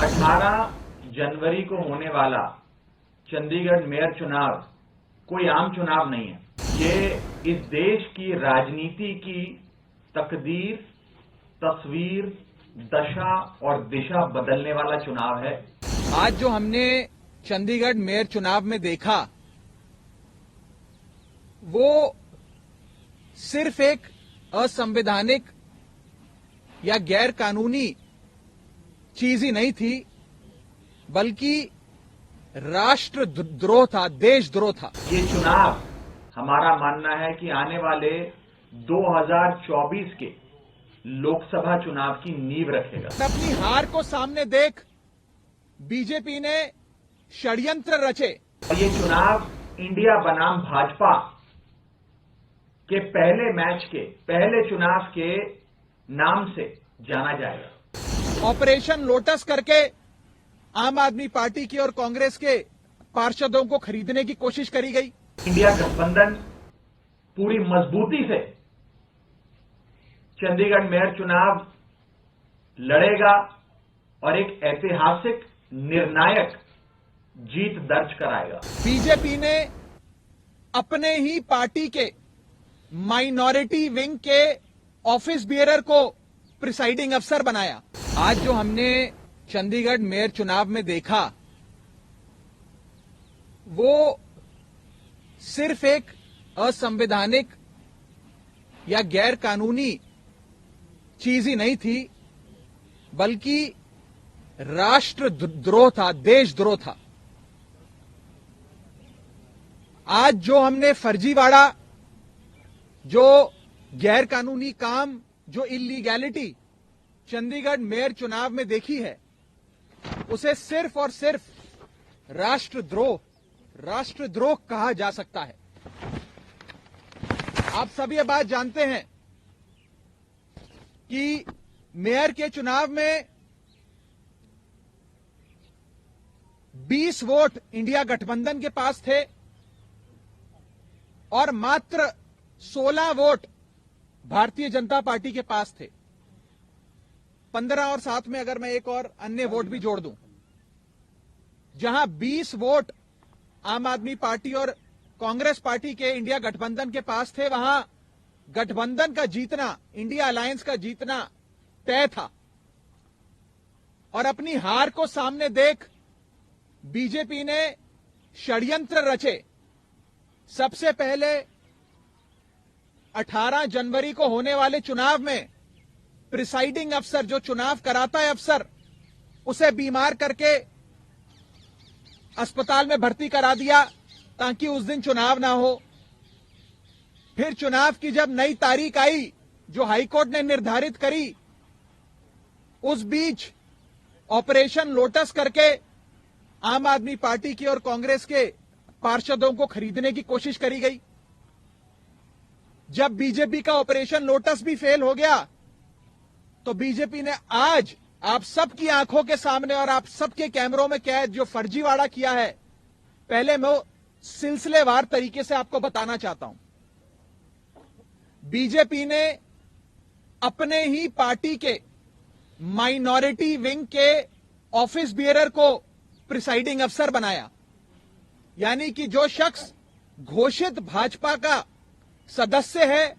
18 जनवरी को होने वाला चंडीगढ़ मेयर चुनाव कोई आम चुनाव नहीं है। ये इस देश की राजनीति की तकदीर, तस्वीर, दशा और दिशा बदलने वाला चुनाव है। आज जो हमने चंडीगढ़ मेयर चुनाव में देखा वो सिर्फ एक असंवैधानिक या गैर कानूनी चीज ही नहीं थी, बल्कि राष्ट्रद्रोह था, देशद्रोह था। ये चुनाव हमारा मानना है कि आने वाले 2024 के लोकसभा चुनाव की नींव रखेगा। अपनी हार को सामने देख बीजेपी ने षड्यंत्र रचे। ये चुनाव इंडिया बनाम भाजपा के पहले मैच के पहले चुनाव के नाम से जाना जाएगा। ऑपरेशन लोटस करके आम आदमी पार्टी की और कांग्रेस के पार्षदों को खरीदने की कोशिश करी गई। इंडिया गठबंधन पूरी मजबूती से चंडीगढ़ मेयर चुनाव लड़ेगा और एक ऐतिहासिक निर्णायक जीत दर्ज कराएगा। बीजेपी ने अपने ही पार्टी के माइनॉरिटी विंग के ऑफिस बियरर को प्रिसाइडिंग अफसर बनाया। आज जो हमने चंडीगढ़ मेयर चुनाव में देखा वो सिर्फ एक असंवैधानिक या गैर कानूनी चीज ही नहीं थी, बल्कि राष्ट्रद्रोह था, देशद्रोह था। आज जो हमने फर्जीवाड़ा, जो गैर कानूनी काम, जो इलीगैलिटी चंडीगढ़ मेयर चुनाव में देखी है, उसे सिर्फ और सिर्फ राष्ट्रद्रोह कहा जा सकता है। आप सभी ये बात जानते हैं कि मेयर के चुनाव में 20 वोट इंडिया गठबंधन के पास थे और मात्र 16 वोट भारतीय जनता पार्टी के पास थे। 15 और 7 में अगर मैं एक और अन्य वोट भी जोड़ दूं, जहां 20 वोट आम आदमी पार्टी और कांग्रेस पार्टी के इंडिया गठबंधन के पास थे, वहां गठबंधन का जीतना, इंडिया अलायंस का जीतना तय था। और अपनी हार को सामने देख बीजेपी ने षड्यंत्र रचे। सबसे पहले 18 जनवरी को होने वाले चुनाव में प्रिसाइडिंग अफसर, जो चुनाव कराता है अफसर, उसे बीमार करके अस्पताल में भर्ती करा दिया ताकि उस दिन चुनाव ना हो। फिर चुनाव की जब नई तारीख आई जो हाईकोर्ट ने निर्धारित करी, उस बीच ऑपरेशन लोटस करके आम आदमी पार्टी की और कांग्रेस के पार्षदों को खरीदने की कोशिश करी गई। जब बीजेपी का ऑपरेशन लोटस भी फेल हो गया तो बीजेपी ने आज आप सबकी आंखों के सामने और आप सबके कैमरों में कैद जो फर्जीवाड़ा किया है, पहले मैं सिलसिलेवार तरीके से आपको बताना चाहता हूं। बीजेपी ने अपने ही पार्टी के माइनॉरिटी विंग के ऑफिस बियरर को प्रिसाइडिंग अफसर बनाया। यानी कि जो शख्स घोषित भाजपा का सदस्य है,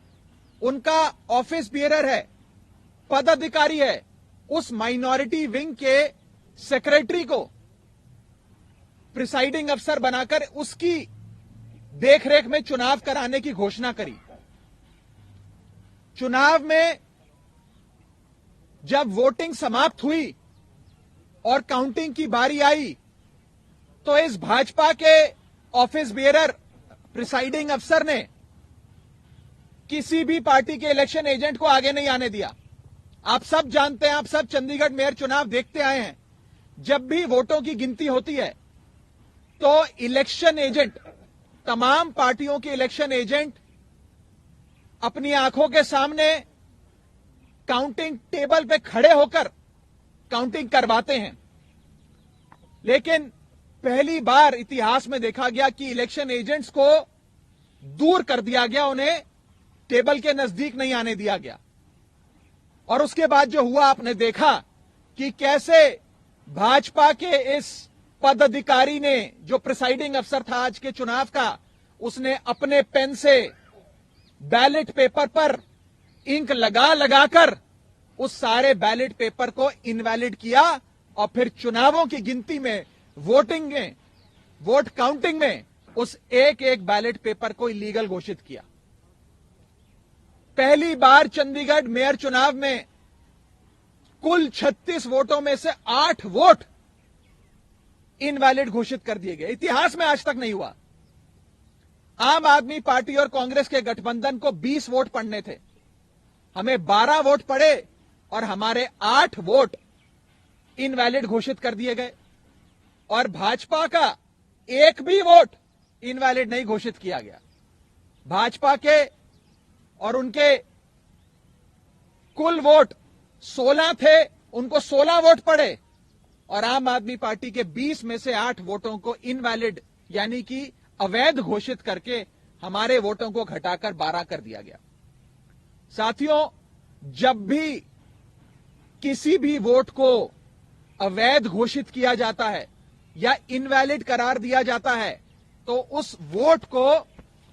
उनका ऑफिस बियरर है, पदाधिकारी है, उस माइनॉरिटी विंग के सेक्रेटरी को प्रिसाइडिंग अफसर बनाकर उसकी देखरेख में चुनाव कराने की घोषणा करी। चुनाव में जब वोटिंग समाप्त हुई और काउंटिंग की बारी आई तो इस भाजपा के ऑफिस बियरर प्रिसाइडिंग अफसर ने किसी भी पार्टी के इलेक्शन एजेंट को आगे नहीं आने दिया। आप सब जानते हैं, आप सब चंडीगढ़ मेयर चुनाव देखते आए हैं, जब भी वोटों की गिनती होती है तो इलेक्शन एजेंट, तमाम पार्टियों के इलेक्शन एजेंट अपनी आंखों के सामने काउंटिंग टेबल पे खड़े होकर काउंटिंग करवाते हैं। लेकिन पहली बार इतिहास में देखा गया कि इलेक्शन एजेंट्स को दूर कर दिया गया, उन्हें टेबल के नजदीक नहीं आने दिया गया। और उसके बाद जो हुआ आपने देखा कि कैसे भाजपा के इस पदाधिकारी ने, जो प्रिसाइडिंग अफसर था आज के चुनाव का, उसने अपने पेन से बैलेट पेपर पर इंक लगा लगाकर उस सारे बैलेट पेपर को इनवैलिड किया और फिर चुनावों की गिनती में, वोटिंग में, वोट काउंटिंग में उस एक एक बैलेट पेपर को इलीगल घोषित किया। पहली बार चंडीगढ़ मेयर चुनाव में कुल 36 वोटों में से 8 वोट इनवैलिड घोषित कर दिए गए। इतिहास में आज तक नहीं हुआ। आम आदमी पार्टी और कांग्रेस के गठबंधन को 20 वोट पड़ने थे, हमें 12 वोट पड़े और हमारे 8 वोट इनवैलिड घोषित कर दिए गए और भाजपा का एक भी वोट इनवैलिड नहीं घोषित किया गया। भाजपा के और उनके कुल वोट 16 थे, उनको 16 वोट पड़े और आम आदमी पार्टी के 20 में से 8 वोटों को इनवैलिड यानी कि अवैध घोषित करके हमारे वोटों को घटाकर 12 कर दिया गया। साथियों, जब भी किसी भी वोट को अवैध घोषित किया जाता है या इनवैलिड करार दिया जाता है तो उस वोट को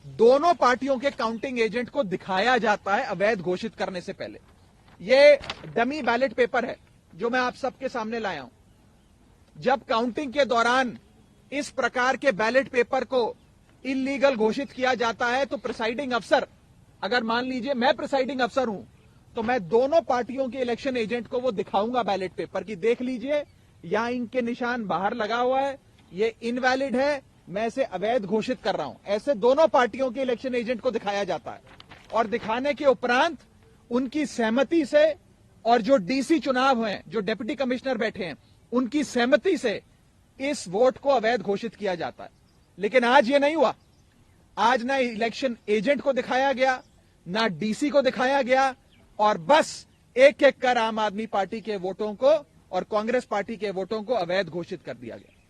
दोनों पार्टियों के काउंटिंग एजेंट को दिखाया जाता है अवैध घोषित करने से पहले। यह डमी बैलेट पेपर है जो मैं आप सबके सामने लाया हूं। जब काउंटिंग के दौरान इस प्रकार के बैलेट पेपर को इलीगल घोषित किया जाता है तो प्रिसाइडिंग अफसर, अगर मान लीजिए मैं प्रिसाइडिंग अफसर हूं, तो मैं दोनों पार्टियों के इलेक्शन एजेंट को वो दिखाऊंगा बैलेट पेपर की, देख लीजिए यहां इनके निशान बाहर लगा हुआ है, ये इनवैलिड है, मैं इसे अवैध घोषित कर रहा हूं। ऐसे दोनों पार्टियों के इलेक्शन एजेंट को दिखाया जाता है और दिखाने के उपरांत उनकी सहमति से और जो डीसी चुनाव हुए, जो डिप्टी कमिश्नर बैठे हैं, उनकी सहमति से इस वोट को अवैध घोषित किया जाता है। लेकिन आज ये नहीं हुआ। आज ना इलेक्शन एजेंट को दिखाया गया, ना डीसी को दिखाया गया और बस एक एक कर आम आदमी पार्टी के वोटों को और कांग्रेस पार्टी के वोटों को अवैध घोषित कर दिया गया।